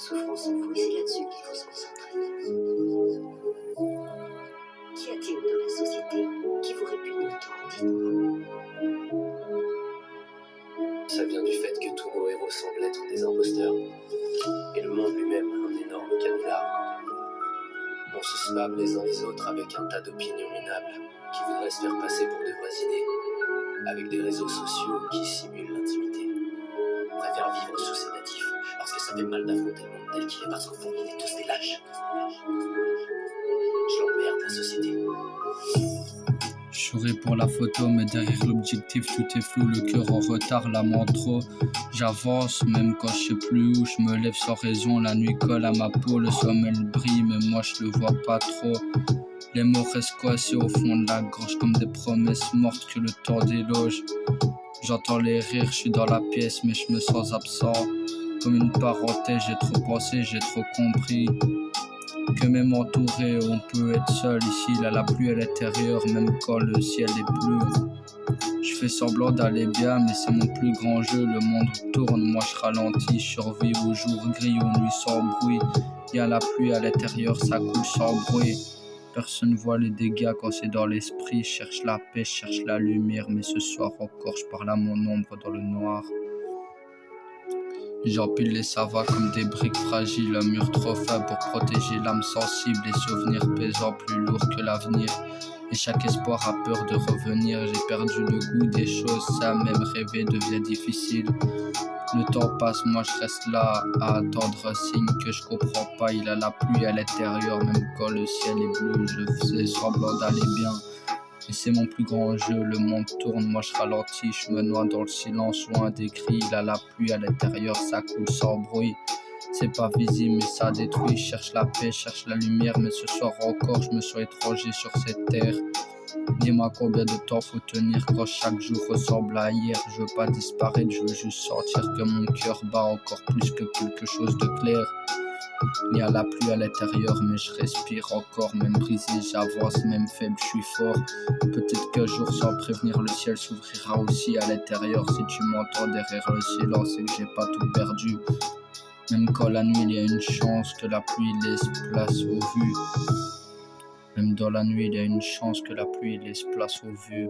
souffrance en vous, et c'est là-dessus qu'il faut se concentrer. Qu'y a-t-il dans la société qui vous répugne autant? Dites-moi. Ça vient du fait que tous nos héros semblent être des imposteurs, et le monde lui-même un énorme canular. On se spam les uns les autres avec un tas d'opinions minables qui voudraient se faire passer pour de vraies idées, avec des réseaux sociaux qui simulent l'intimité. On préfère vivre sous sédatif, parce que ça fait mal d'affronter le monde tel qu'il est, parce qu'au fond on est tous des lâches. Je l'emmerde, la société. Je souris pour la photo, mais derrière l'objectif tout est flou, le cœur en retard, la main trop. J'avance, même quand je sais plus où, je me lève sans raison, la nuit colle à ma peau, le sommeil brille, mais moi je le vois pas trop. Les mots restent coincés au fond de la gorge comme des promesses mortes que le temps déloge. J'entends les rires, je suis dans la pièce, mais je me sens absent. Comme une parenthèse, j'ai trop pensé, j'ai trop compris. Que même entouré, on peut être seul ici, là la pluie à l'intérieur, même quand le ciel est bleu. Je fais semblant d'aller bien, mais c'est mon plus grand jeu, le monde tourne, moi je ralentis, je survis au jour gris, aux nuits sans bruit. Y'a la pluie à l'intérieur, ça coule sans bruit. Personne voit les dégâts quand c'est dans l'esprit, je cherche la paix, je cherche la lumière, mais ce soir encore je parle à mon ombre dans le noir. J'empile les savas comme des briques fragiles, un mur trop fin pour protéger l'âme sensible, les souvenirs pesants plus lourds que l'avenir. Et chaque espoir a peur de revenir, j'ai perdu le goût des choses, ça même rêver devient difficile. Le temps passe, moi je reste là à attendre un signe que je comprends pas, il a la pluie à l'intérieur, même quand le ciel est bleu, je faisais semblant d'aller bien. Et c'est mon plus grand jeu, le monde tourne, moi je ralentis, je me noie dans le silence, loin des cris, il a la pluie à l'intérieur, ça coule sans bruit. C'est pas visible mais ça détruit, je cherche la paix, je cherche la lumière, mais ce soir encore je me sens étranger sur cette terre. Dis-moi combien de temps faut tenir quand chaque jour ressemble à hier. Je veux pas disparaître, je veux juste sentir que mon cœur bat encore plus que quelque chose de clair. Il y a la pluie à l'intérieur, mais je respire encore, même brisé, j'avance, même faible, je suis fort. Peut-être qu'un jour, sans prévenir, le ciel s'ouvrira aussi à l'intérieur. Si tu m'entends derrière le silence, c'est que j'ai pas tout perdu. Même quand la nuit, il y a une chance que la pluie laisse place aux vues. Même dans la nuit, il y a une chance que la pluie laisse place aux vues.